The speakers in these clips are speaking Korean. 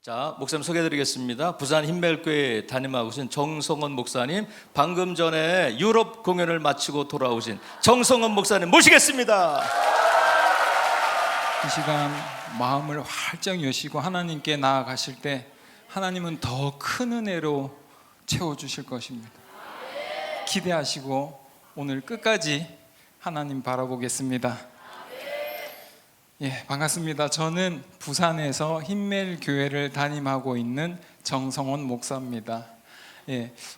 자, 목사님 소개해드리겠습니다. 부산 힘멜교회 담임하고 계신 정성원 목사님, 방금 전에 유럽 공연을 마치고 돌아오신 정성원 목사님 모시겠습니다. 이 시간 마음을 활짝 여시고 하나님께 나아가실 때 하나님은 더 큰 은혜로 채워주실 것입니다. 기대하시고 오늘 끝까지 하나님 바라보겠습니다. 반갑습니다. 저는 부산에서 힘멜교회를 담임하고 있는 정성원 목사입니다.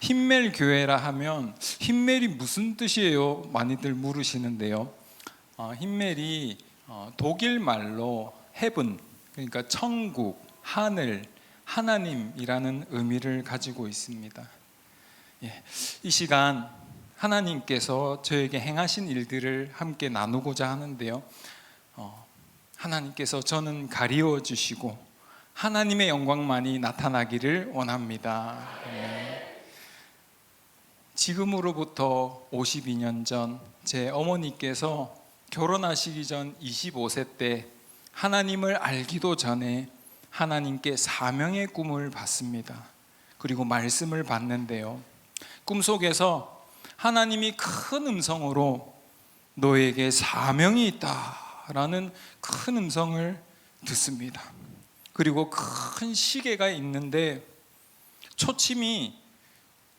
힘멜교회라 하면 힘멜이 무슨 뜻이에요? 많이들 물으시는데요. 힘멜이 독일 말로 heaven, 그러니까 천국, 하늘, 하나님이라는 의미를 가지고 있습니다. 이 시간 하나님께서 저에게 행하신 일들을 함께 나누고자 하는데요. 하나님께서 저는 가리워 주시고 하나님의 영광만이 나타나기를 원합니다. 지금으로부터 52년 전 제 어머니께서 결혼하시기 전 25세 때 하나님을 알기도 전에 하나님께 사명의 꿈을 받습니다. 그리고 말씀을 받는데요, 꿈속에서 하나님이 큰 음성으로 너에게 사명이 있다 라는 큰 음성을 듣습니다. 그리고 큰 시계가 있는데 초침이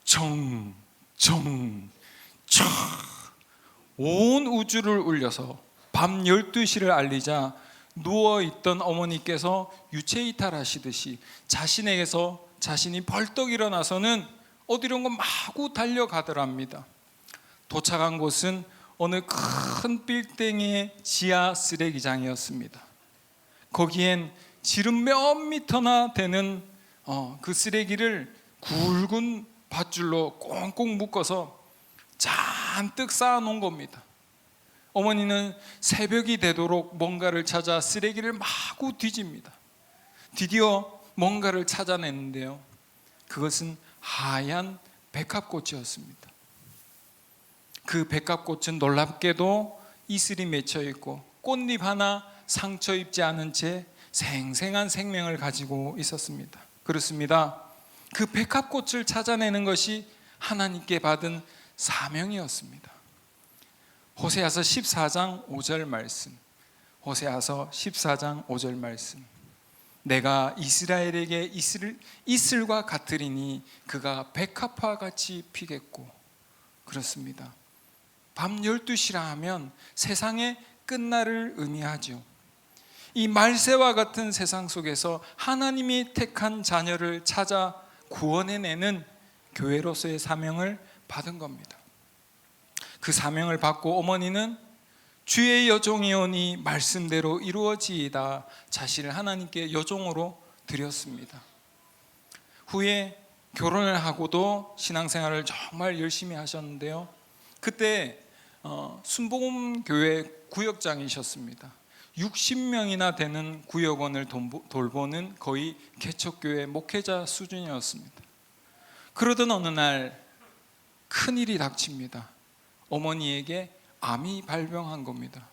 정 온 우주를 울려서 밤 12시를 알리자 누워있던 어머니께서 유체이탈하시듯이 자신에게서 자신이 벌떡 일어나서는 어디론가 마구 달려가더랍니다. 도착한 곳은 어느 큰 빌딩의 지하 쓰레기장이었습니다. 거기엔 지름 몇 미터나 되는 그 쓰레기를 굵은 밧줄로 꽁꽁 묶어서 잔뜩 쌓아놓은 겁니다. 어머니는 새벽이 되도록 뭔가를 찾아 쓰레기를 마구 뒤집니다. 드디어 뭔가를 찾아냈는데요, 그것은 하얀 백합꽃이었습니다. 그 백합꽃은 놀랍게도 이슬이 맺혀 있고 꽃잎 하나 상처 입지 않은 채 생생한 생명을 가지고 있었습니다. 그렇습니다. 그 백합꽃을 찾아내는 것이 하나님께 받은 사명이었습니다. 호세아서 14장 5절 말씀, 호세아서 14장 5절 말씀. 내가 이스라엘에게 이슬과 같으리니 그가 백합화 같이 피겠고. 그렇습니다. 밤 12시라 하면 세상의 끝날을 의미하죠. 이 말세와 같은 세상 속에서 하나님이 택한 자녀를 찾아 구원해내는 교회로서의 사명을 받은 겁니다. 그 사명을 받고 어머니는 주의 여종이오니 말씀대로 이루어지이다 자신을 하나님께 여종으로 드렸습니다. 후에 결혼을 하고도 신앙생활을 정말 열심히 하셨는데요, 그때 순복음교회 구역장이셨습니다. 60명이나 되는 구역원을 돌보는 거의 개척교회 목회자 수준이었습니다. 그러던 어느 날 큰일이 닥칩니다. 어머니에게 암이 발병한 겁니다.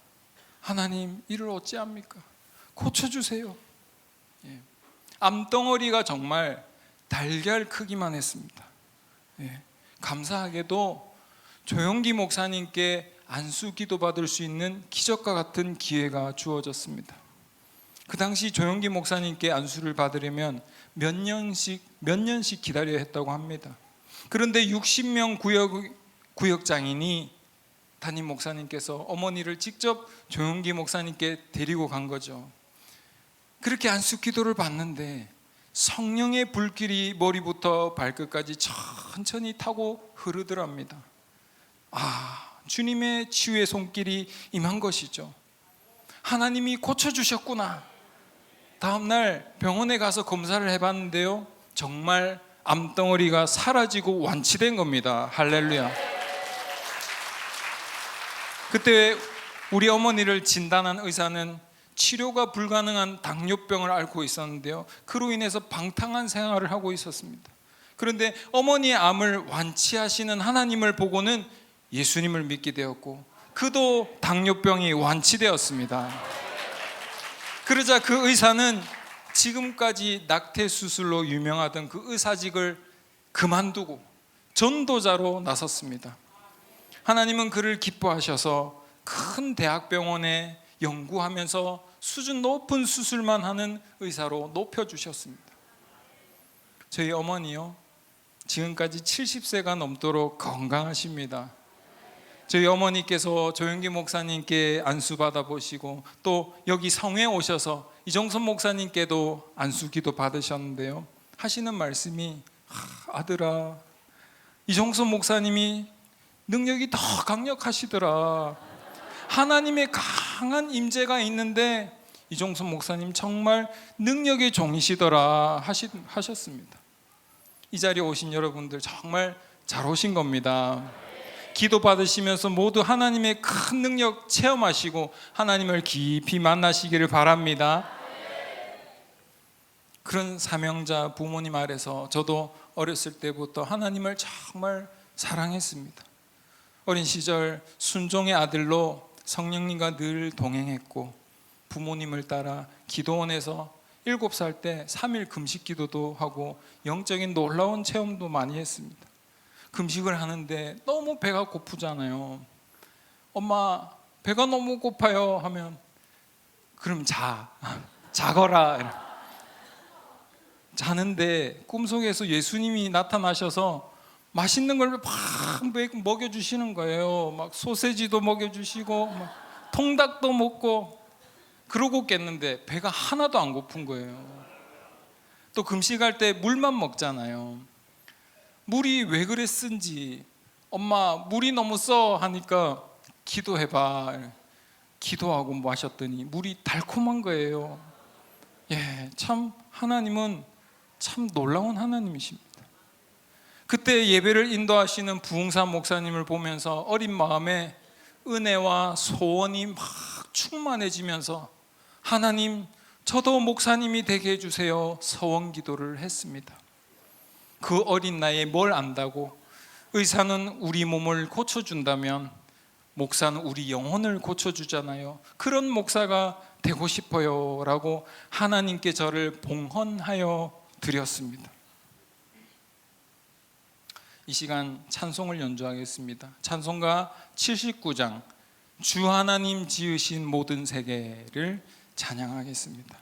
하나님, 이를 어찌합니까? 고쳐주세요. 암덩어리가 정말 달걀 크기만 했습니다. 감사하게도 조영기 목사님께 안수 기도 받을 수 있는 기적과 같은 기회가 주어졌습니다. 그 당시 조영기 목사님께 안수를 받으려면 몇 년씩 기다려야 했다고 합니다. 그런데 60명 구역장이니 담임 목사님께서 어머니를 직접 조영기 목사님께 데리고 간 거죠. 그렇게 안수 기도를 받는데 성령의 불길이 머리부터 발끝까지 천천히 타고 흐르더랍니다. 주님의 치유의 손길이 임한 것이죠. 하나님이 고쳐주셨구나. 다음날 병원에 가서 검사를 해봤는데요, 정말 암덩어리가 사라지고 완치된 겁니다. 할렐루야. 그때 우리 어머니를 진단한 의사는 치료가 불가능한 당뇨병을 앓고 있었는데요, 그로 인해서 방탕한 생활을 하고 있었습니다. 그런데 어머니의 암을 완치하시는 하나님을 보고는 예수님을 믿게 되었고 그도 당뇨병이 완치되었습니다. 그러자 그 의사는 지금까지 낙태 수술로 유명하던 그 의사직을 그만두고 전도자로 나섰습니다. 하나님은 그를 기뻐하셔서 큰 대학병원에 연구하면서 수준 높은 수술만 하는 의사로 높여주셨습니다. 저희 어머니요, 지금까지 70세가 넘도록 건강하십니다. 저희 어머니께서 조영기 목사님께 안수 받아보시고 또 여기 성에 오셔서 이종선 목사님께도 안수기도 받으셨는데요, 하시는 말씀이 아들아, 이종선 목사님이 능력이 더 강력하시더라. 하나님의 강한 임재가 있는데 이종선 목사님 정말 능력의 종이시더라 하셨습니다. 이 자리에 오신 여러분들 정말 잘 오신 겁니다. 기도 받으시면서 모두 하나님의 큰 능력 체험하시고 하나님을 깊이 만나시기를 바랍니다. 그런 사명자 부모님 아래서 저도 어렸을 때부터 하나님을 정말 사랑했습니다. 어린 시절 순종의 아들로 성령님과 늘 동행했고 부모님을 따라 기도원에서 7살 때 3일 금식 기도도 하고 영적인 놀라운 체험도 많이 했습니다. 금식을 하는데 너무 배가 고프잖아요. 엄마 배가 너무 고파요 하면 그럼 자거라. 자는데 꿈속에서 예수님이 나타나셔서 맛있는 걸 막 먹여주시는 거예요. 막 소세지도 먹여주시고 막 통닭도 먹고, 그러고 깼는데 배가 하나도 안 고픈 거예요. 또 금식할 때 물만 먹잖아요. 물이 왜 그래 쓴지, 엄마 물이 너무 써 하니까 기도해봐. 기도하고 마셨더니 물이 달콤한 거예요. 예, 참 하나님은 참 놀라운 하나님이십니다. 그때 예배를 인도하시는 부흥사 목사님을 보면서 어린 마음에 은혜와 소원이 막 충만해지면서 하나님, 저도 목사님이 되게 해주세요 서원 기도를 했습니다. 그 어린 나이에 뭘 안다고, 의사는 우리 몸을 고쳐준다면 목사는 우리 영혼을 고쳐주잖아요. 그런 목사가 되고 싶어요 라고 하나님께 저를 봉헌하여 드렸습니다. 이 시간 찬송을 연주하겠습니다. 찬송가 79장 주 하나님 지으신 모든 세계를 찬양하겠습니다.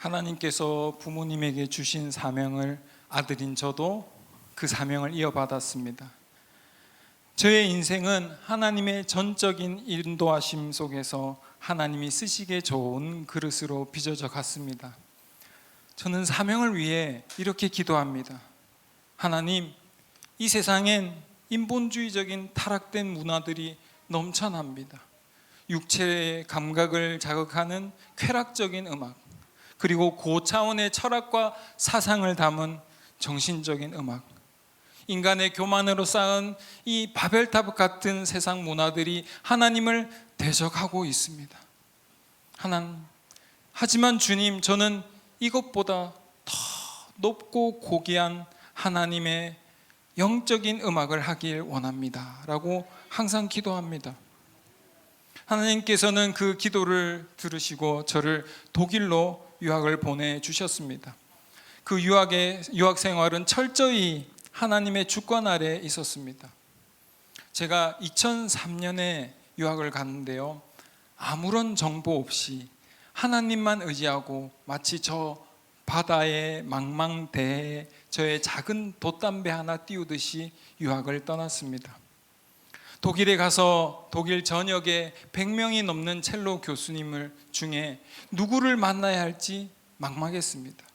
하나님께서 부모님에게 주신 사명을 아들인 저도 그 사명을 이어받았습니다. 저의 인생은 하나님의 전적인 인도하심 속에서 하나님이 쓰시기에 좋은 그릇으로 빚어져 갔습니다. 저는 사명을 위해 이렇게 기도합니다. 하나님, 이 세상엔 인본주의적인 타락된 문화들이 넘쳐납니다. 육체의 감각을 자극하는 쾌락적인 음악, 그리고 고차원의 철학과 사상을 담은 정신적인 음악, 인간의 교만으로 쌓은 이 바벨탑 같은 세상 문화들이 하나님을 대적하고 있습니다. 하지만 주님, 저는 이것보다 더 높고 고귀한 하나님의 영적인 음악을 하길 원합니다 라고 항상 기도합니다. 하나님께서는 그 기도를 들으시고 저를 독일로 유학을 보내주셨습니다. 그 유학 생활은 철저히 하나님의 주권 아래에 있었습니다. 제가 2003년에 유학을 갔는데요, 아무런 정보 없이 하나님만 의지하고 마치 저 바다의 망망대해에 저의 작은 돛담배 하나 띄우듯이 유학을 떠났습니다. 독일에 가서 독일 전역에 100명이 넘는 첼로 교수님을 중에 누구를 만나야 할지 막막했습니다.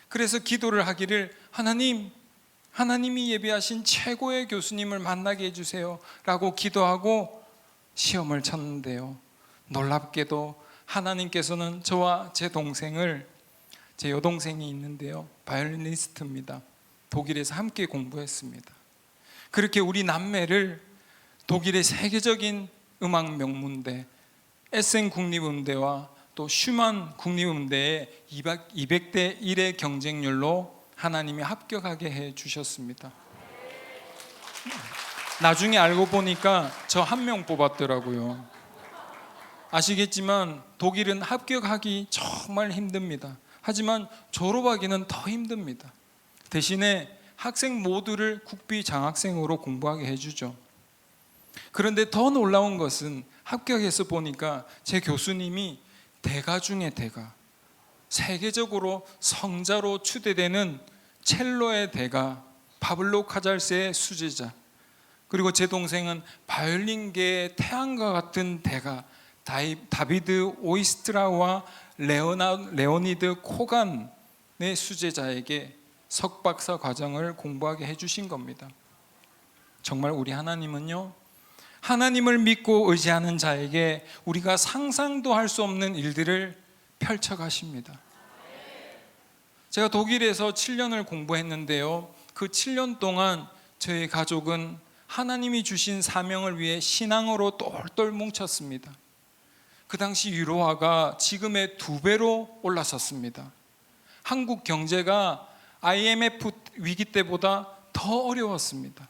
그래서 기도를 하기를, 하나님이 예비하신 최고의 교수님을 만나게 해주세요 라고 기도하고 시험을 쳤는데요, 놀랍게도 하나님께서는 저와 제 여동생이 있는데요, 바이올리니스트입니다. 독일에서 함께 공부했습니다. 그렇게 우리 남매를 독일의 세계적인 음악 명문대 에센 국립음대와 또 슈만 국립음대의 200대 1의 경쟁률로 하나님이 합격하게 해주셨습니다. 나중에 알고 보니까 저 한 명 뽑았더라고요. 아시겠지만 독일은 합격하기 정말 힘듭니다. 하지만 졸업하기는 더 힘듭니다. 대신에 학생 모두를 국비 장학생으로 공부하게 해주죠. 그런데 더 놀라운 것은 합격해서 보니까 제 교수님이 대가 중에 대가, 세계적으로 성자로 추대되는 첼로의 대가 파블로 카잘스의 수제자, 그리고 제 동생은 바이올린계의 태양과 같은 대가 다비드 오이스트라와 레오니드 코간의 수제자에게 석박사 과정을 공부하게 해주신 겁니다. 정말 우리 하나님은요, 하나님을 믿고 의지하는 자에게 우리가 상상도 할 수 없는 일들을 펼쳐가십니다. 제가 독일에서 7년을 공부했는데요, 그 7년 동안 저희 가족은 하나님이 주신 사명을 위해 신앙으로 똘똘 뭉쳤습니다. 그 당시 유로화가 지금의 2배로 올라섰습니다. 한국 경제가 IMF 위기 때보다 더 어려웠습니다.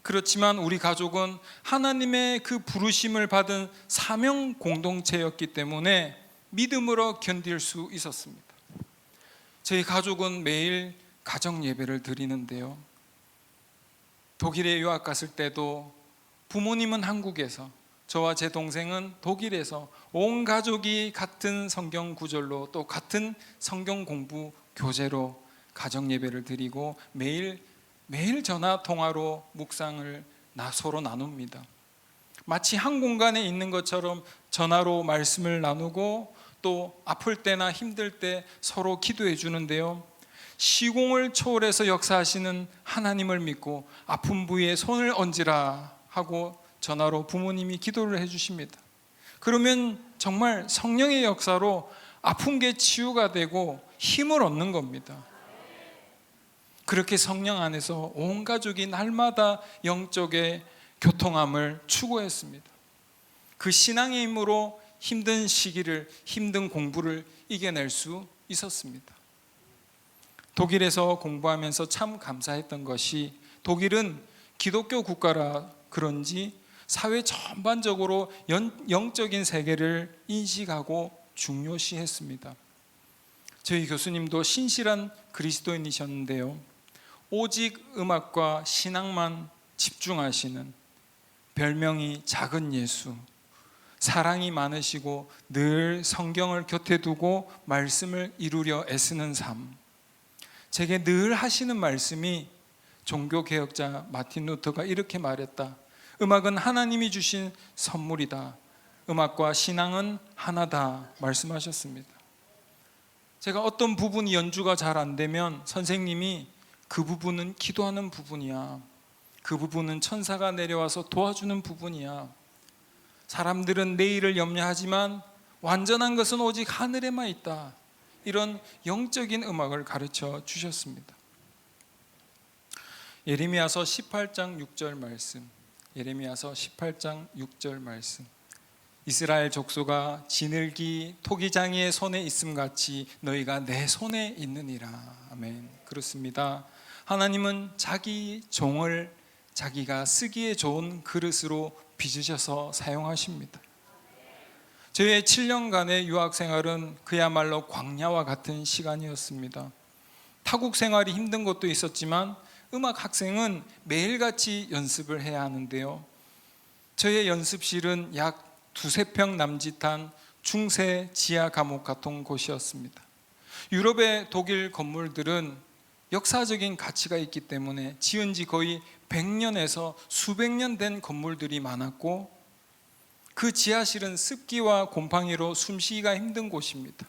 그렇지만 우리 가족은 하나님의 그 부르심을 받은 사명 공동체였기 때문에 믿음으로 견딜 수 있었습니다. 저희 가족은 매일 가정 예배를 드리는데요, 독일에 유학 갔을 때도 부모님은 한국에서, 저와 제 동생은 독일에서 온 가족이 같은 성경 구절로 또 같은 성경 공부 교재로 가정 예배를 드리고 매일 전화 통화로 묵상을 서로 나눕니다. 마치 한 공간에 있는 것처럼 전화로 말씀을 나누고 또 아플 때나 힘들 때 서로 기도해 주는데요, 시공을 초월해서 역사하시는 하나님을 믿고 아픈 부위에 손을 얹으라 하고 전화로 부모님이 기도를 해주십니다. 그러면 정말 성령의 역사로 아픈 게 치유가 되고 힘을 얻는 겁니다. 그렇게 성령 안에서 온 가족이 날마다 영적의 교통함을 추구했습니다. 그 신앙의 힘으로 힘든 시기를, 힘든 공부를 이겨낼 수 있었습니다. 독일에서 공부하면서 참 감사했던 것이, 독일은 기독교 국가라 그런지 사회 전반적으로 영적인 세계를 인식하고 중요시했습니다. 저희 교수님도 신실한 그리스도인이셨는데요, 오직 음악과 신앙만 집중하시는, 별명이 작은 예수, 사랑이 많으시고 늘 성경을 곁에 두고 말씀을 이루려 애쓰는 삶. 제게 늘 하시는 말씀이 종교개혁자 마틴 루터가 이렇게 말했다. 음악은 하나님이 주신 선물이다. 음악과 신앙은 하나다 말씀하셨습니다. 제가 어떤 부분이 연주가 잘 안 되면 선생님이 그 부분은 기도하는 부분이야. 그 부분은 천사가 내려와서 도와주는 부분이야. 사람들은 내일을 염려하지만 완전한 것은 오직 하늘에만 있다. 이런 영적인 음악을 가르쳐 주셨습니다. 예레미야서 18장 6절 말씀. 예레미야서 18장 6절 말씀. 이스라엘 족속아 지늘기 토기장이의 손에 있음 같이 너희가 내 손에 있느니라. 아멘. 그렇습니다. 하나님은 자기 종을 자기가 쓰기에 좋은 그릇으로 빚으셔서 사용하십니다. 저의 7년간의 유학 생활은 그야말로 광야와 같은 시간이었습니다. 타국 생활이 힘든 것도 있었지만 음악 학생은 매일같이 연습을 해야 하는데요. 저의 연습실은 약 두세 평 남짓한 중세 지하 감옥 같은 곳이었습니다. 유럽의 독일 건물들은 역사적인 가치가 있기 때문에 지은 지 거의 100년에서 수백 년 된 건물들이 많았고 그 지하실은 습기와 곰팡이로 숨쉬기가 힘든 곳입니다.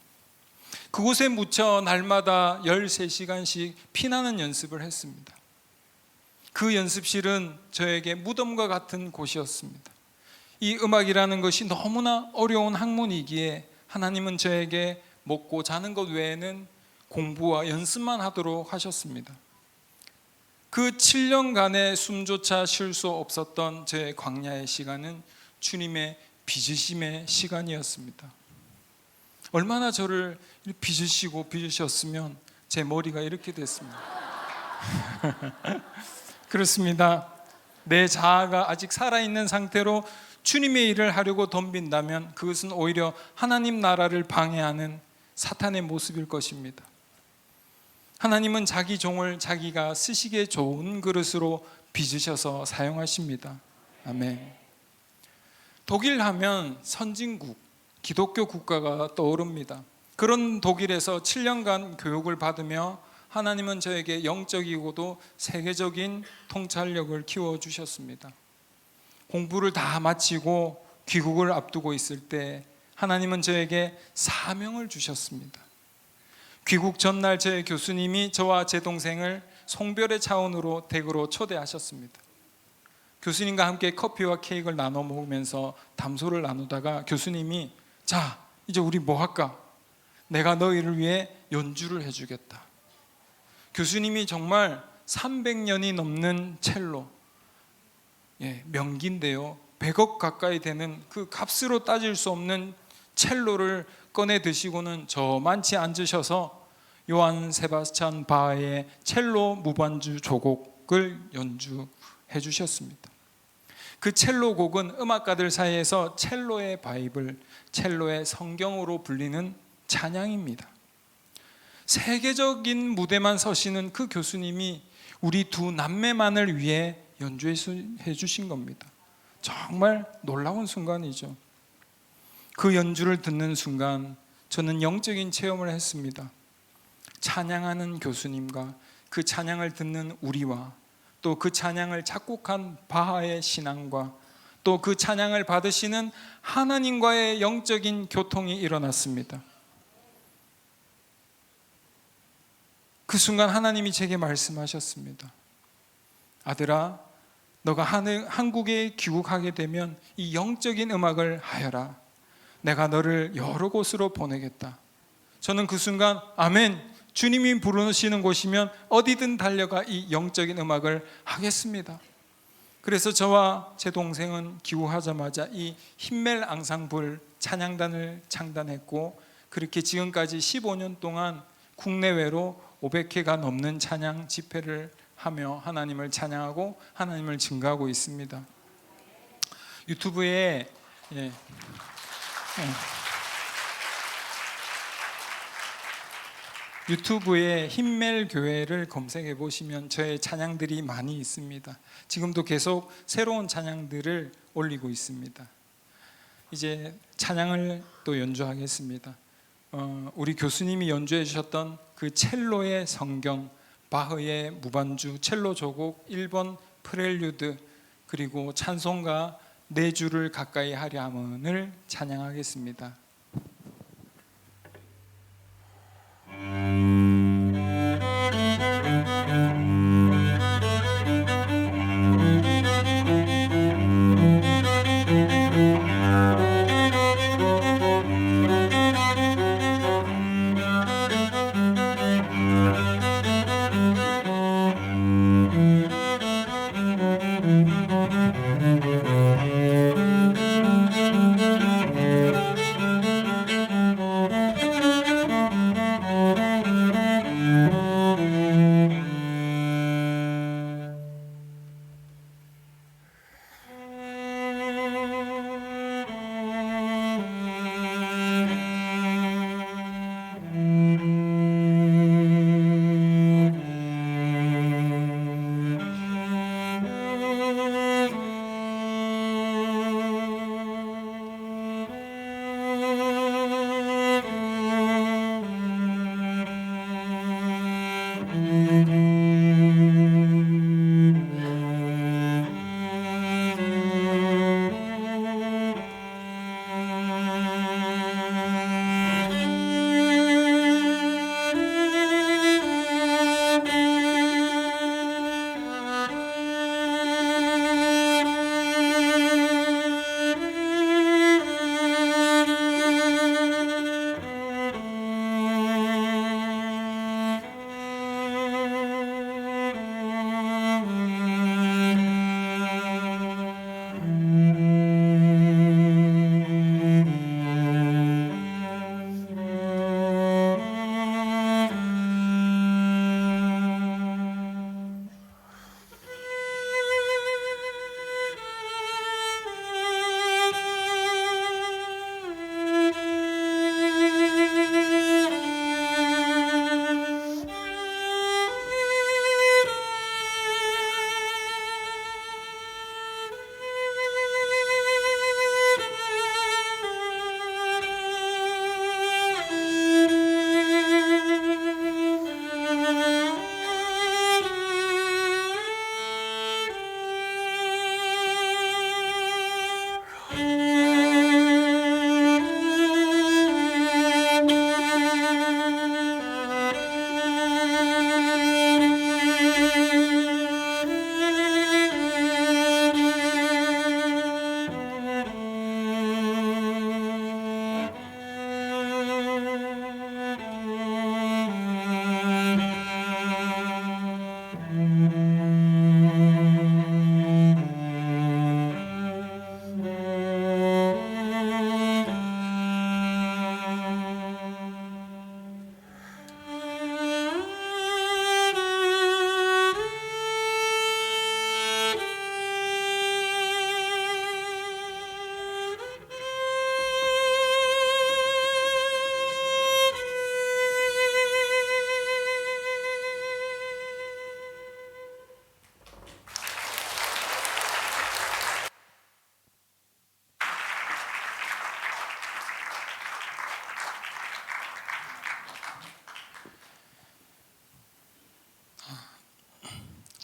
그곳에 묻혀 날마다 13시간씩 피나는 연습을 했습니다. 그 연습실은 저에게 무덤과 같은 곳이었습니다. 이 음악이라는 것이 너무나 어려운 학문이기에 하나님은 저에게 먹고 자는 것 외에는 공부와 연습만 하도록 하셨습니다. 그 7년간의 숨조차 쉴 수 없었던 제 광야의 시간은 주님의 빚으심의 시간이었습니다. 얼마나 저를 빚으셨으면 제 머리가 이렇게 됐습니다. 그렇습니다. 내 자아가 아직 살아있는 상태로 주님의 일을 하려고 덤빈다면 그것은 오히려 하나님 나라를 방해하는 사탄의 모습일 것입니다. 하나님은 자기 종을 자기가 쓰시기에 좋은 그릇으로 빚으셔서 사용하십니다. 아멘. 독일 하면 선진국, 기독교 국가가 떠오릅니다. 그런 독일에서 7년간 교육을 받으며 하나님은 저에게 영적이고도 세계적인 통찰력을 키워주셨습니다. 공부를 다 마치고 귀국을 앞두고 있을 때 하나님은 저에게 사명을 주셨습니다. 귀국 전날 제 교수님이 저와 제 동생을 송별의 차원으로 댁으로 초대하셨습니다. 교수님과 함께 커피와 케이크를 나눠 먹으면서 담소를 나누다가 교수님이 자, 이제 우리 뭐 할까? 내가 너희를 위해 연주를 해주겠다. 교수님이 정말 300년이 넘는 첼로, 명기인데요, 100억 가까이 되는 그 값으로 따질 수 없는 첼로를 꺼내 드시고는 저만치 앉으셔서 요한 세바스찬 바흐의 첼로 무반주 조곡을 연주해 주셨습니다. 그 첼로 곡은 음악가들 사이에서 첼로의 바이블, 첼로의 성경으로 불리는 찬양입니다. 세계적인 무대만 서시는 그 교수님이 우리 두 남매만을 위해 연주해 주신 겁니다. 정말 놀라운 순간이죠. 그 연주를 듣는 순간 저는 영적인 체험을 했습니다. 찬양하는 교수님과 그 찬양을 듣는 우리와 또 그 찬양을 작곡한 바하의 신앙과 또 그 찬양을 받으시는 하나님과의 영적인 교통이 일어났습니다. 그 순간 하나님이 제게 말씀하셨습니다. 아들아, 너가 한국에 귀국하게 되면 이 영적인 음악을 하여라. 내가 너를 여러 곳으로 보내겠다. 저는 그 순간 아멘, 주님이 부르시는 곳이면 어디든 달려가 이 영적인 음악을 하겠습니다. 그래서 저와 제 동생은 귀국하자마자 이 힘멜 앙상블 찬양단을 창단했고 그렇게 지금까지 15년 동안 국내외로 500회가 넘는 찬양 집회를 하며 하나님을 찬양하고 하나님을 증거하고 있습니다. 유튜브에 힘멜 교회를 검색해 보시면 저의 찬양들이 많이 있습니다. 지금도 계속 새로운 찬양들을 올리고 있습니다. 이제 찬양을 또 연주하겠습니다. 우리 교수님이 연주해 주셨던 그 첼로의 성경, 바흐의 무반주 첼로 조곡 1번 프렐류드, 그리고 찬송가 내 주를 가까이 하려 함은을 찬양하겠습니다.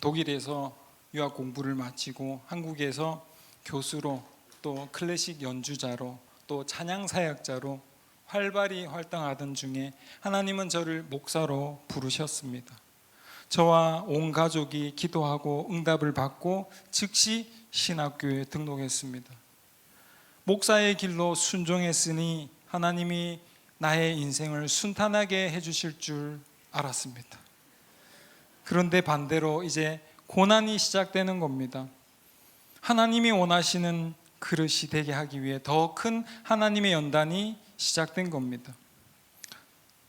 독일에서 유학 공부를 마치고 한국에서 교수로, 또 클래식 연주자로, 또 찬양 사역자로 활발히 활동하던 중에 하나님은 저를 목사로 부르셨습니다. 저와 온 가족이 기도하고 응답을 받고 즉시 신학교에 등록했습니다. 목사의 길로 순종했으니 하나님이 나의 인생을 순탄하게 해주실 줄 알았습니다. 그런데 반대로 이제 고난이 시작되는 겁니다. 하나님이 원하시는 그릇이 되게 하기 위해 더 큰 하나님의 연단이 시작된 겁니다.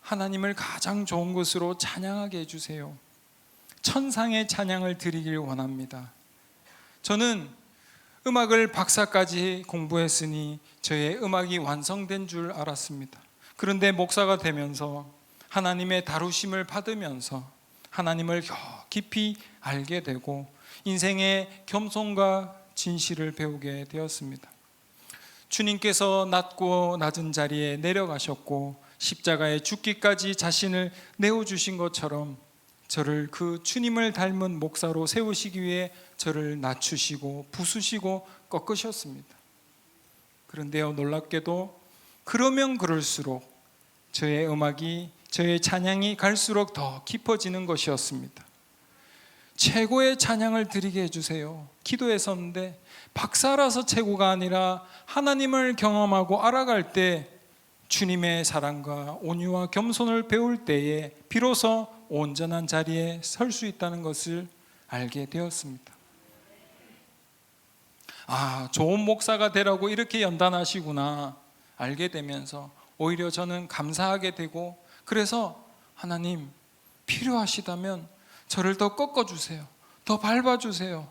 하나님을 가장 좋은 것으로 찬양하게 해주세요. 천상의 찬양을 드리길 원합니다. 저는 음악을 박사까지 공부했으니 저의 음악이 완성된 줄 알았습니다. 그런데 목사가 되면서 하나님의 다루심을 받으면서 하나님을 깊이 알게 되고 인생의 겸손과 진실을 배우게 되었습니다. 주님께서 낮고 낮은 자리에 내려가셨고 십자가에 죽기까지 자신을 내어주신 것처럼 저를 그 주님을 닮은 목사로 세우시기 위해 저를 낮추시고 부수시고 꺾으셨습니다. 그런데요, 놀랍게도 그러면 그럴수록 저의 음악이, 저의 찬양이 갈수록 더 깊어지는 것이었습니다. 최고의 찬양을 드리게 해주세요. 기도했었는데 박사라서 최고가 아니라 하나님을 경험하고 알아갈 때 주님의 사랑과 온유와 겸손을 배울 때에 비로소 온전한 자리에 설 수 있다는 것을 알게 되었습니다. 아, 좋은 목사가 되라고 이렇게 연단하시구나 알게 되면서 오히려 저는 감사하게 되고, 그래서 하나님 필요하시다면 저를 더 꺾어주세요. 더 밟아주세요.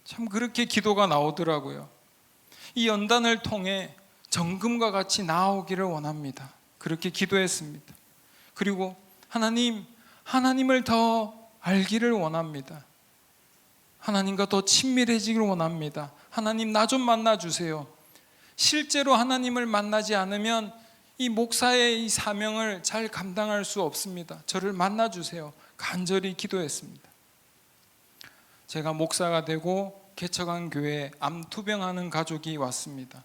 참 그렇게 기도가 나오더라고요. 이 연단을 통해 정금과 같이 나아오기를 원합니다. 그렇게 기도했습니다. 그리고 하나님을 더 알기를 원합니다. 하나님과 더 친밀해지기를 원합니다. 하나님, 나 좀 만나주세요. 실제로 하나님을 만나지 않으면 이 목사의 이 사명을 잘 감당할 수 없습니다. 저를 만나주세요. 간절히 기도했습니다. 제가 목사가 되고 개척한 교회에 암투병하는 가족이 왔습니다.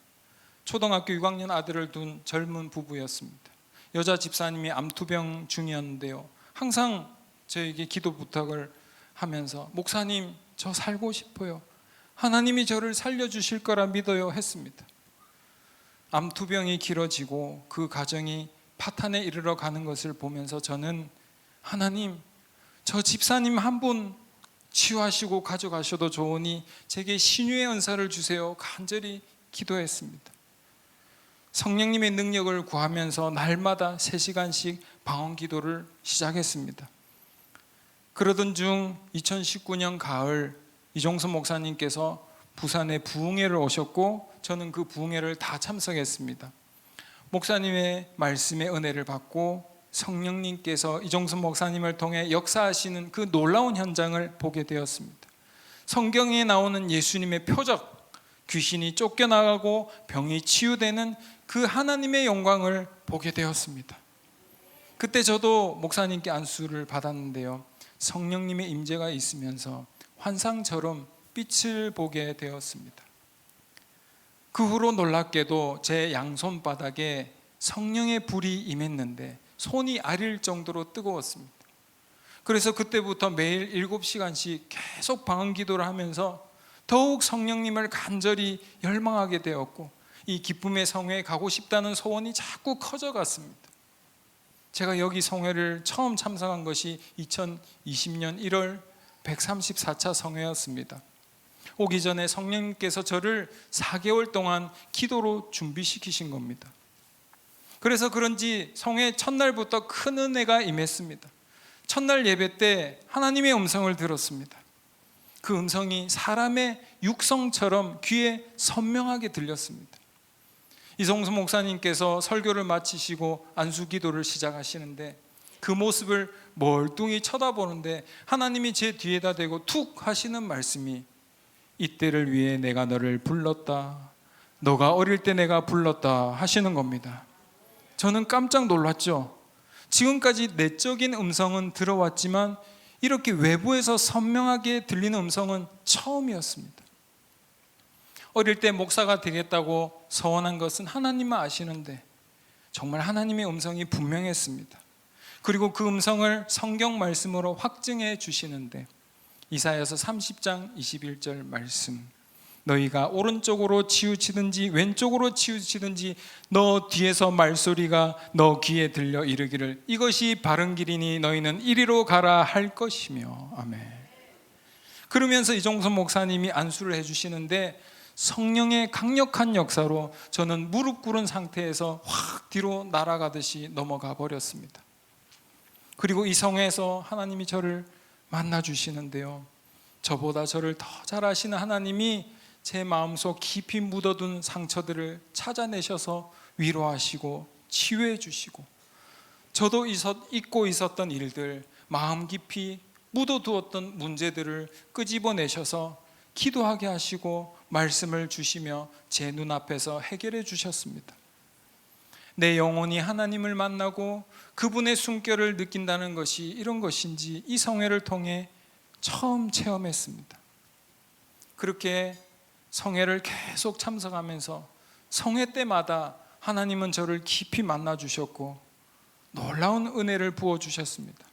초등학교 6학년 아들을 둔 젊은 부부였습니다. 여자 집사님이 암투병 중이었는데요, 항상 저에게 기도 부탁을 하면서 목사님, 저 살고 싶어요. 하나님이 저를 살려주실 거라 믿어요 했습니다. 암투병이 길어지고 그 가정이 파탄에 이르러 가는 것을 보면서 저는 하나님, 저 집사님 한 분 치유하시고 가져가셔도 좋으니 제게 신유의 은사를 주세요. 간절히 기도했습니다. 성령님의 능력을 구하면서 날마다 3시간씩 방언 기도를 시작했습니다. 그러던 중 2019년 가을 이종수 목사님께서 부산에 부흥회를 오셨고 저는 그 부흥회를 다 참석했습니다. 목사님의 말씀의 은혜를 받고 성령님께서 이종수 목사님을 통해 역사하시는 그 놀라운 현장을 보게 되었습니다. 성경에 나오는 예수님의 표적, 귀신이 쫓겨나가고 병이 치유되는 그 하나님의 영광을 보게 되었습니다. 그때 저도 목사님께 안수를 받았는데요, 성령님의 임재가 있으면서 환상처럼 빛을 보게 되었습니다. 그 후로 놀랍게도 제 양손바닥에 성령의 불이 임했는데 손이 아릴 정도로 뜨거웠습니다. 그래서 그때부터 매일 7시간씩 계속 방언 기도를 하면서 더욱 성령님을 간절히 열망하게 되었고, 이 기쁨의 성회에 가고 싶다는 소원이 자꾸 커져갔습니다. 제가 여기 성회를 처음 참석한 것이 2020년 1월 134차 성회였습니다. 오기 전에 성령님께서 저를 4개월 동안 기도로 준비시키신 겁니다. 그래서 그런지 성회 첫날부터 큰 은혜가 임했습니다. 첫날 예배 때 하나님의 음성을 들었습니다. 그 음성이 사람의 육성처럼 귀에 선명하게 들렸습니다. 이종수 목사님께서 설교를 마치시고 안수기도를 시작하시는데 그 모습을 멀뚱히 쳐다보는데 하나님이 제 뒤에다 대고 툭 하시는 말씀이, 이때를 위해 내가 너를 불렀다, 너가 어릴 때 내가 불렀다 하시는 겁니다. 저는 깜짝 놀랐죠. 지금까지 내적인 음성은 들어왔지만 이렇게 외부에서 선명하게 들리는 음성은 처음이었습니다. 어릴 때 목사가 되겠다고 서원한 것은 하나님만 아시는데 정말 하나님의 음성이 분명했습니다. 그리고 그 음성을 성경 말씀으로 확증해 주시는데 이사야서 30장 21절 말씀, 너희가 오른쪽으로 치우치든지 왼쪽으로 치우치든지 너 뒤에서 말소리가 너 귀에 들려 이르기를 이것이 바른 길이니 너희는 이리로 가라 할 것이며. 아멘. 그러면서 이종수 목사님이 안수를 해주시는데 성령의 강력한 역사로 저는 무릎 꿇은 상태에서 확 뒤로 날아가듯이 넘어가 버렸습니다. 그리고 이 성회에서 하나님이 저를 만나주시는데요, 저보다 저를 더 잘 아시는 하나님이 제 마음속 깊이 묻어둔 상처들을 찾아내셔서 위로하시고 치유해 주시고, 저도 잊고 있었던 일들, 마음 깊이 묻어두었던 문제들을 끄집어내셔서 기도하게 하시고 말씀을 주시며 제 눈앞에서 해결해 주셨습니다. 내 영혼이 하나님을 만나고 그분의 숨결을 느낀다는 것이 이런 것인지 이 성회를 통해 처음 체험했습니다. 그렇게 성회를 계속 참석하면서 성회 때마다 하나님은 저를 깊이 만나 주셨고 놀라운 은혜를 부어 주셨습니다.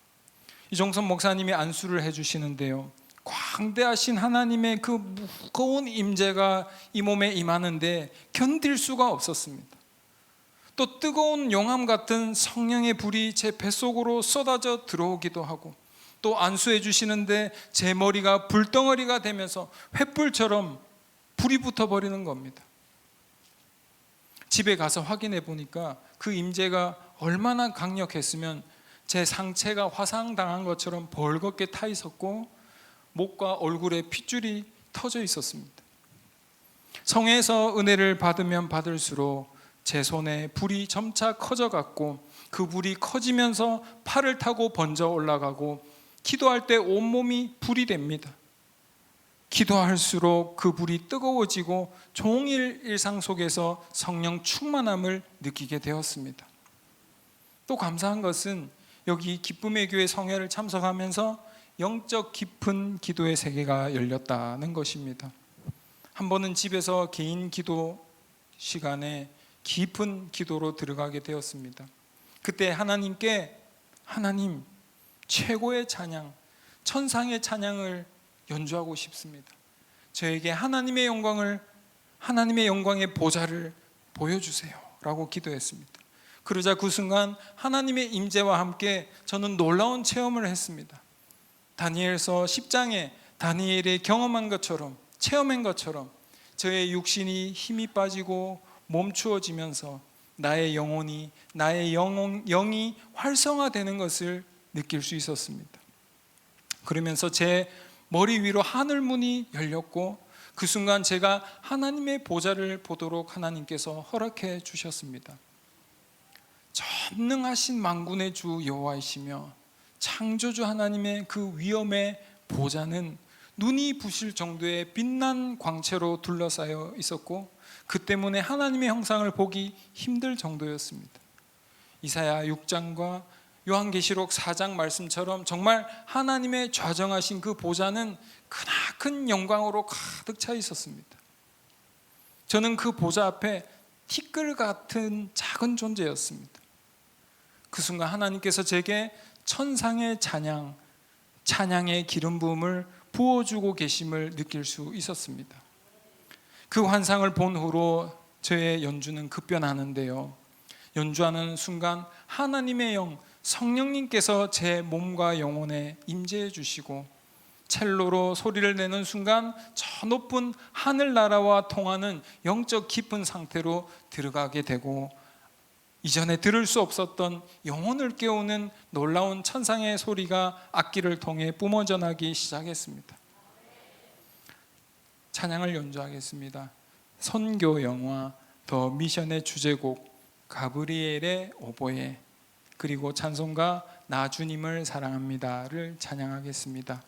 이종선 목사님이 안수를 해 주시는데요, 광대하신 하나님의 그 무거운 임재가 이 몸에 임하는데 견딜 수가 없었습니다. 또 뜨거운 용암 같은 성령의 불이 제 뱃속으로 쏟아져 들어오기도 하고, 또 안수해 주시는데 제 머리가 불덩어리가 되면서 횃불처럼 불이 붙어버리는 겁니다. 집에 가서 확인해 보니까 그 임재가 얼마나 강력했으면 제 상체가 화상당한 것처럼 벌겋게 타 있었고 목과 얼굴에 핏줄이 터져 있었습니다. 성회에서 은혜를 받으면 받을수록 제 손에 불이 점차 커져갔고 그 불이 커지면서 팔을 타고 번져 올라가고 기도할 때 온몸이 불이 됩니다. 기도할수록 그 불이 뜨거워지고 종일 일상 속에서 성령 충만함을 느끼게 되었습니다. 또 감사한 것은 여기 기쁨의 교회 성회를 참석하면서 영적 깊은 기도의 세계가 열렸다는 것입니다. 한 번은 집에서 개인 기도 시간에 깊은 기도로 들어가게 되었습니다. 그때 하나님께 하나님 최고의 찬양, 천상의 찬양을 연주하고 싶습니다. 저에게 하나님의 영광의 보좌를 보여주세요 라고 기도했습니다. 그러자 그 순간 하나님의 임재와 함께 저는 놀라운 체험을 했습니다. 다니엘서 10장에 다니엘이 경험한 것처럼, 체험한 것처럼 저의 육신이 힘이 빠지고 멈추어지면서 나의 영혼이, 나의 영이 활성화되는 것을 느낄 수 있었습니다. 그러면서 제 머리 위로 하늘문이 열렸고 그 순간 제가 하나님의 보좌를 보도록 하나님께서 허락해 주셨습니다. 전능하신 만군의 주 여호와이시며 창조주 하나님의 그 위엄의 보좌는 눈이 부실 정도의 빛난 광채로 둘러싸여 있었고 그 때문에 하나님의 형상을 보기 힘들 정도였습니다. 이사야 6장과 요한계시록 4장 말씀처럼 정말 하나님의 좌정하신 그 보좌는 크나큰 영광으로 가득 차 있었습니다. 저는 그 보좌 앞에 티끌 같은 작은 존재였습니다. 그 순간 하나님께서 제게 천상의 찬양의 기름 부음을 부어주고 계심을 느낄 수 있었습니다. 그 환상을 본 후로 저의 연주는 급변하는데요, 연주하는 순간 하나님의 영, 성령님께서 제 몸과 영혼에 임재해 주시고 첼로로 소리를 내는 순간 저 높은 하늘나라와 통하는 영적 깊은 상태로 들어가게 되고 이전에 들을 수 없었던 영혼을 깨우는 놀라운 천상의 소리가 악기를 통해 뿜어져 나기 시작했습니다. 찬양을 연주하겠습니다. 선교 영화 더 미션의 주제곡 가브리엘의 오보에, 그리고 찬송가 나 주님을 사랑합니다를 찬양하겠습니다.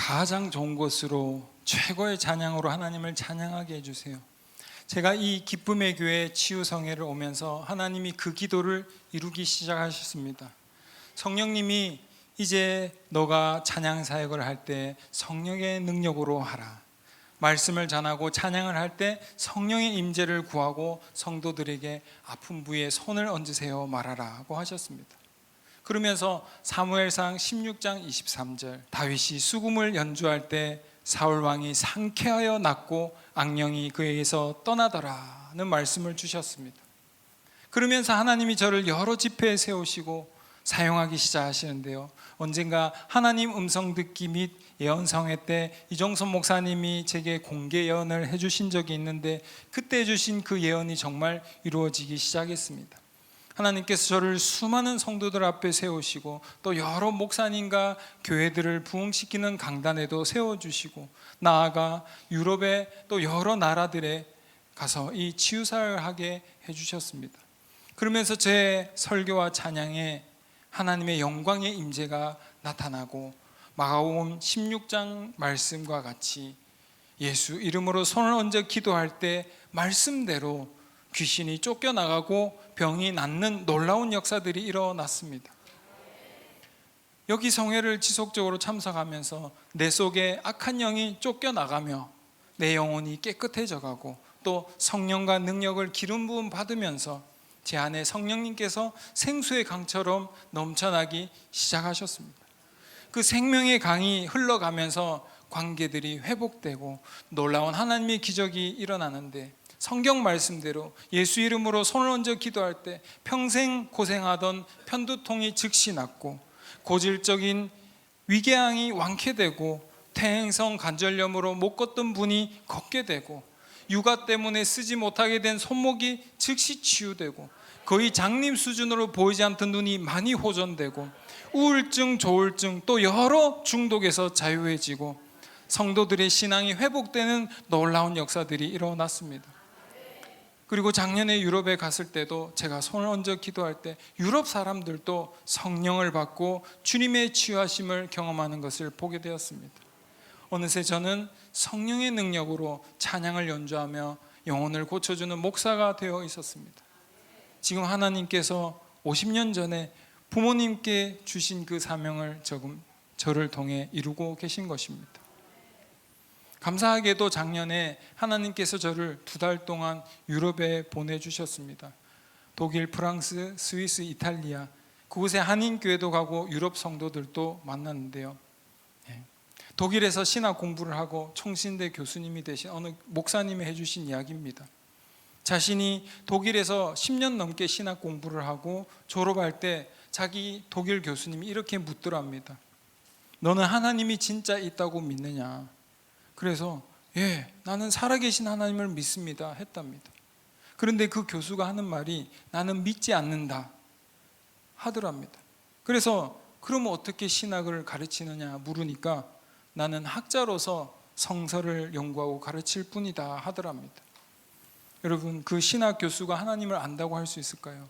가장 좋은 것으로 최고의 찬양으로 하나님을 찬양하게 해주세요. 제가 이 기쁨의 교회 치유성회를 오면서 하나님이 그 기도를 이루기 시작하셨습니다. 성령님이 이제 너가 찬양 사역을 할 때 성령의 능력으로 하라. 말씀을 전하고 찬양을 할 때 성령의 임재를 구하고 성도들에게 아픈 부위에 손을 얹으세요 말하라고 하셨습니다. 그러면서 사무엘상 16장 23절 다윗이 수금을 연주할 때 사울 왕이 상쾌하여 났고 악령이 그에게서 떠나더라는 말씀을 주셨습니다. 그러면서 하나님이 저를 여러 집회에 세우시고 사용하기 시작하시는데요, 언젠가 하나님 음성 듣기 및 예언성회 때 이종섭 목사님이 제게 공개 예언을 해주신 적이 있는데, 그때 해주신 그 예언이 정말 이루어지기 시작했습니다. 하나님께서 저를 수많은 성도들 앞에 세우시고 또 여러 목사님과 교회들을 부흥시키는 강단에도 세워주시고, 나아가 유럽의 또 여러 나라들에 가서 이 치유사를 하게 해주셨습니다. 그러면서 제 설교와 찬양에 하나님의 영광의 임재가 나타나고 마가복음 16장 말씀과 같이 예수 이름으로 손을 얹어 기도할 때 말씀대로 귀신이 쫓겨나가고 병이 낫는 놀라운 역사들이 일어났습니다. 여기 성회를 지속적으로 참석하면서 내 속에 악한 영이 쫓겨나가며 내 영혼이 깨끗해져가고 또 성령과 능력을 기름 부음 받으면서 제 안에 성령님께서 생수의 강처럼 넘쳐나기 시작하셨습니다. 그 생명의 강이 흘러가면서 관계들이 회복되고 놀라운 하나님의 기적이 일어나는데, 성경 말씀대로 예수 이름으로 손을 얹어 기도할 때 평생 고생하던 편두통이 즉시 낫고, 고질적인 위궤양이 완쾌되고, 퇴행성 관절염으로 못 걷던 분이 걷게 되고, 육아 때문에 쓰지 못하게 된 손목이 즉시 치유되고, 거의 장님 수준으로 보이지 않던 눈이 많이 호전되고, 우울증, 조울증 또 여러 중독에서 자유해지고 성도들의 신앙이 회복되는 놀라운 역사들이 일어났습니다. 그리고 작년에 유럽에 갔을 때도 제가 손을 얹어 기도할 때 유럽 사람들도 성령을 받고 주님의 치유하심을 경험하는 것을 보게 되었습니다. 어느새 저는 성령의 능력으로 찬양을 연주하며 영혼을 고쳐주는 목사가 되어 있었습니다. 지금 하나님께서 50년 전에 부모님께 주신 그 사명을 저를 통해 이루고 계신 것입니다. 감사하게도 작년에 하나님께서 저를 2달 동안 유럽에 보내주셨습니다. 독일, 프랑스, 스위스, 이탈리아 그곳에 한인교회도 가고 유럽 성도들도 만났는데요, 독일에서 신학 공부를 하고 총신대 교수님이 되신 어느 목사님이 해주신 이야기입니다. 자신이 독일에서 10년 넘게 신학 공부를 하고 졸업할 때 자기 독일 교수님이 이렇게 묻더랍니다. 너는 하나님이 진짜 있다고 믿느냐? 그래서 예, 나는 살아계신 하나님을 믿습니다 했답니다. 그런데 그 교수가 하는 말이 나는 믿지 않는다 하더랍니다. 그래서 그러면 어떻게 신학을 가르치느냐 물으니까 나는 학자로서 성서를 연구하고 가르칠 뿐이다 하더랍니다. 여러분, 그 신학 교수가 하나님을 안다고 할 수 있을까요?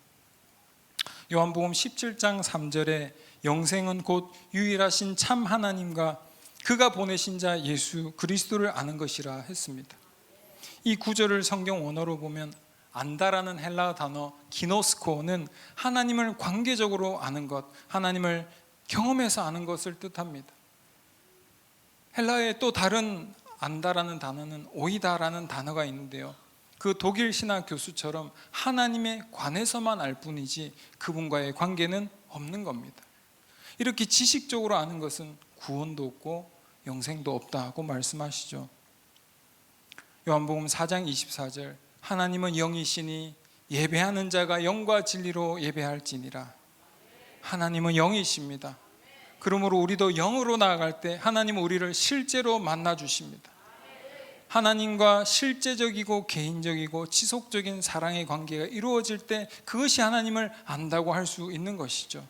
요한복음 17장 3절에 영생은 곧 유일하신 참 하나님과 그가 보내신 자 예수 그리스도를 아는 것이라 했습니다. 이 구절을 성경 원어로 보면 안다라는 헬라어 단어 기노스코는 하나님을 관계적으로 아는 것, 하나님을 경험해서 아는 것을 뜻합니다. 헬라어에 또 다른 안다라는 단어는 오이다라는 단어가 있는데요, 그 독일 신학 교수처럼 하나님에 관해서만 알 뿐이지 그분과의 관계는 없는 겁니다. 이렇게 지식적으로 아는 것은 구원도 없고 영생도 없다고 말씀하시죠. 요한복음 4장 24절 하나님은 영이시니 예배하는 자가 영과 진리로 예배할지니라. 하나님은 영이십니다. 그러므로 우리도 영으로 나아갈 때 하나님은 우리를 실제로 만나 주십니다. 하나님과 실제적이고 개인적이고 지속적인 사랑의 관계가 이루어질 때 그것이 하나님을 안다고 할 수 있는 것이죠.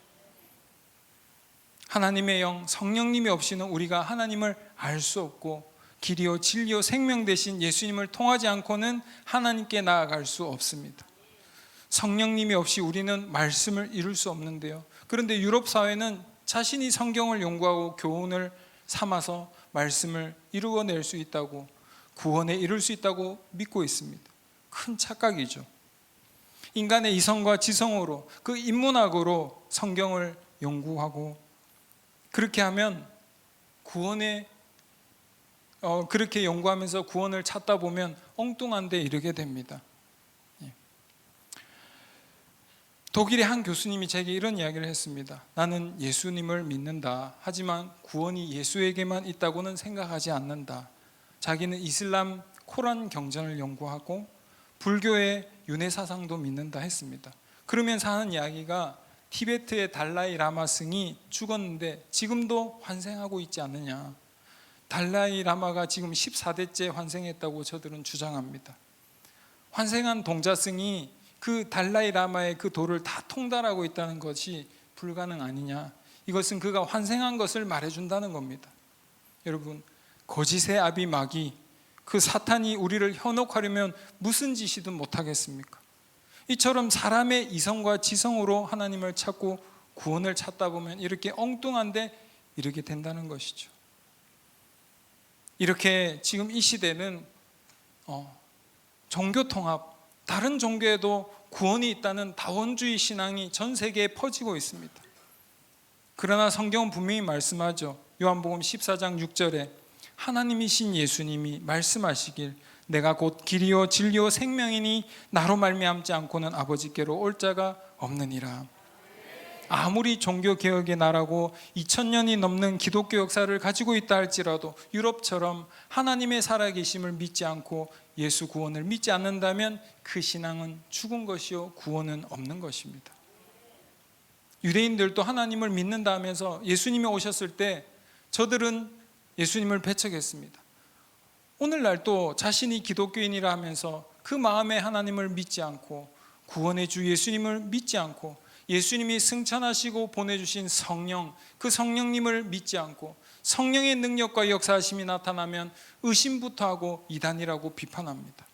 하나님의 영 성령님이 없이는 우리가 하나님을 알 수 없고 길이요 진리요 생명 되신 예수님을 통하지 않고는 하나님께 나아갈 수 없습니다. 성령님이 없이 우리는 말씀을 이룰 수 없는데요, 그런데 유럽 사회는 자신이 성경을 연구하고 교훈을 삼아서 말씀을 이루어낼 수 있다고, 구원에 이룰 수 있다고 믿고 있습니다. 큰 착각이죠. 인간의 이성과 지성으로, 그 인문학으로 성경을 연구하고 그렇게 하면 그렇게 연구하면서 구원을 찾다 보면 엉뚱한 데 이르게 됩니다. 독일의 한 교수님이 제게 이런 이야기를 했습니다. 나는 예수님을 믿는다. 하지만 구원이 예수에게만 있다고는 생각하지 않는다. 자기는 이슬람 코란 경전을 연구하고 불교의 윤회 사상도 믿는다 했습니다. 그러면서 하는 이야기가 티베트의 달라이 라마 승이 죽었는데 지금도 환생하고 있지 않느냐. 달라이 라마가 지금 14대째 환생했다고 저들은 주장합니다. 환생한 동자승이 그 달라이 라마의 그 도를 다 통달하고 있다는 것이 불가능 아니냐. 이것은 그가 환생한 것을 말해준다는 겁니다. 여러분, 거짓의 아비 마귀, 그 사탄이 우리를 현혹하려면 무슨 짓이든 못하겠습니까? 이처럼 사람의 이성과 지성으로 하나님을 찾고 구원을 찾다 보면 이렇게 엉뚱한데 이르게 된다는 것이죠. 이렇게 지금 이 시대는 종교통합, 다른 종교에도 구원이 있다는 다원주의 신앙이 전 세계에 퍼지고 있습니다. 그러나 성경은 분명히 말씀하죠. 요한복음 14장 6절에 하나님이신 예수님이 말씀하시길 내가 곧 길이요 진리요 생명이니 나로 말미암지 않고는 아버지께로 올 자가 없느니라. 아무리 종교개혁의 나라고 2000년이 넘는 기독교 역사를 가지고 있다 할지라도 유럽처럼 하나님의 살아계심을 믿지 않고 예수 구원을 믿지 않는다면 그 신앙은 죽은 것이요 구원은 없는 것입니다. 유대인들도 하나님을 믿는다 하면서 예수님이 오셨을 때 저들은 예수님을 배척했습니다. 오늘날 또 자신이 기독교인이라 하면서 그 마음에 하나님을 믿지 않고 구원의 주 예수님을 믿지 않고 예수님이 승천하시고 보내주신 성령, 그 성령님을 믿지 않고 성령의 능력과 역사하심이 나타나면 의심부터 하고 이단이라고 비판합니다.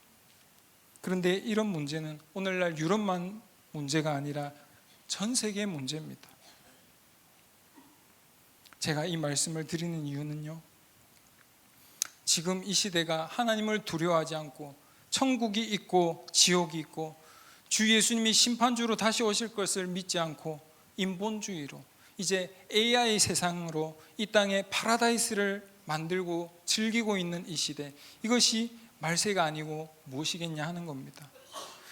그런데 이런 문제는 오늘날 유럽만 문제가 아니라 전 세계의 문제입니다. 제가 이 말씀을 드리는 이유는요, 지금 이 시대가 하나님을 두려워하지 않고 천국이 있고 지옥이 있고 주 예수님이 심판주로 다시 오실 것을 믿지 않고 인본주의로 이제 AI 세상으로 이 땅에 파라다이스를 만들고 즐기고 있는 이 시대, 이것이 말세가 아니고 무엇이겠냐 하는 겁니다.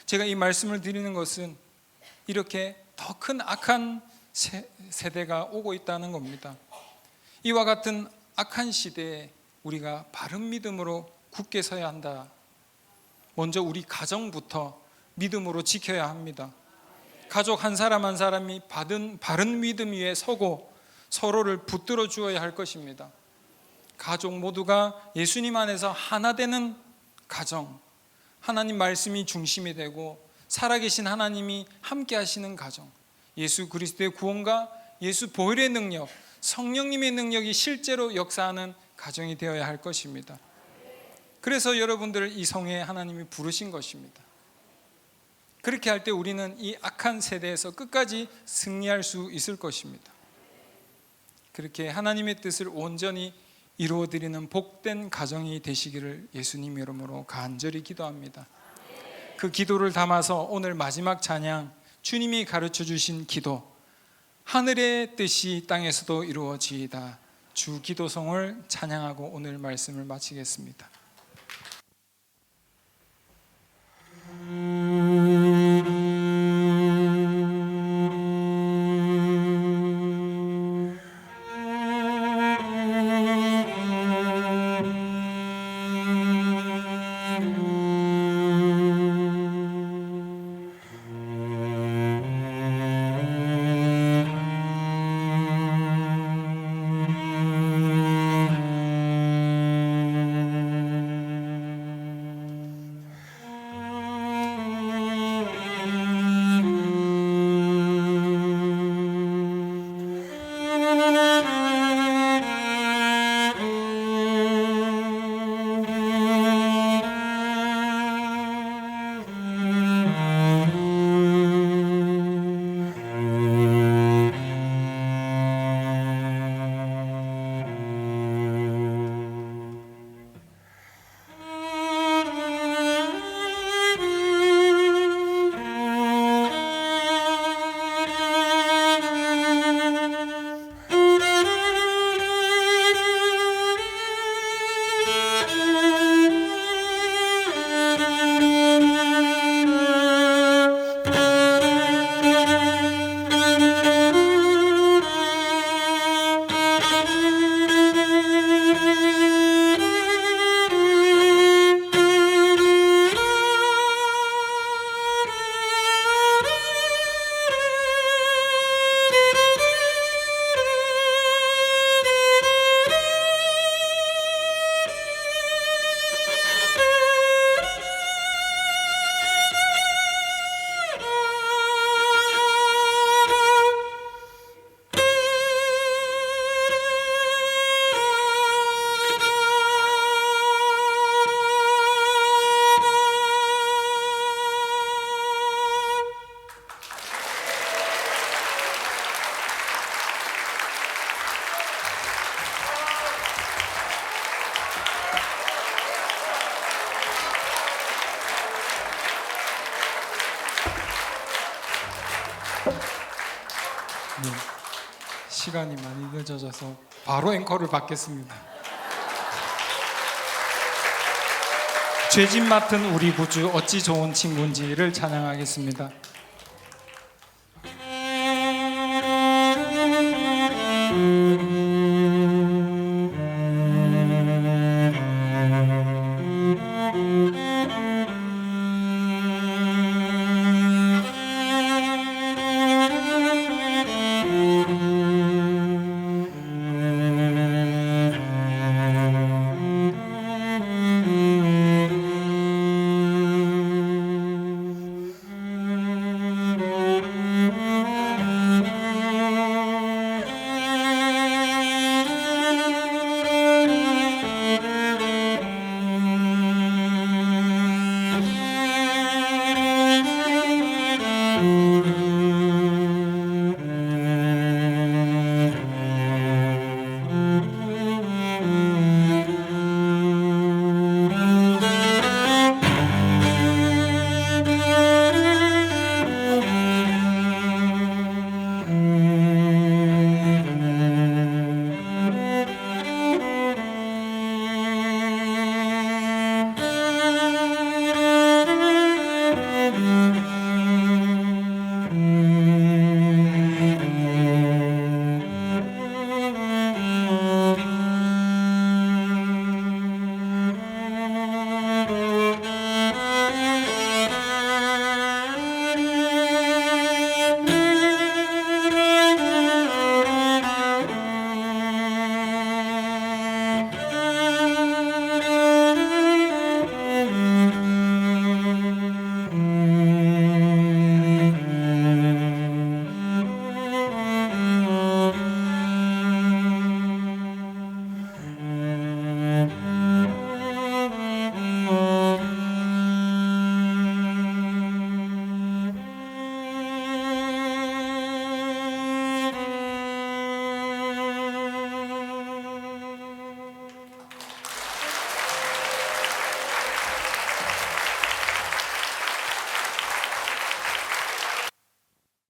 제가 이 말씀을 드리는 것은 이렇게 더 큰 악한 세대가 오고 있다는 겁니다. 이와 같은 악한 시대에 우리가 바른 믿음으로 굳게 서야 한다. 먼저 우리 가정부터 믿음으로 지켜야 합니다. 가족 한 사람 한 사람이 바른 믿음 위에 서고 서로를 붙들어 주어야 할 것입니다. 가족 모두가 예수님 안에서 하나 되는 가정, 하나님 말씀이 중심이 되고 살아계신 하나님이 함께 하시는 가정, 예수 그리스도의 구원과 예수 보혈의 능력, 성령님의 능력이 실제로 역사하는 가정이 되어야 할 것입니다. 그래서 여러분들을 이 성회에 하나님이 부르신 것입니다. 그렇게 할 때 우리는 이 악한 세대에서 끝까지 승리할 수 있을 것입니다. 그렇게 하나님의 뜻을 온전히 이루어드리는 복된 가정이 되시기를 예수님 이름으로 간절히 기도합니다. 그 기도를 담아서 오늘 마지막 찬양, 주님이 가르쳐 주신 기도, 하늘의 뜻이 땅에서도 이루어지이다, 주 기도송을 찬양하고 오늘 말씀을 마치겠습니다. 시간이 많이 늦어져서 바로 앵커를 받겠습니다. 죄짐 맡은 우리 구주 어찌 좋은 친구인지를 찬양하겠습니다.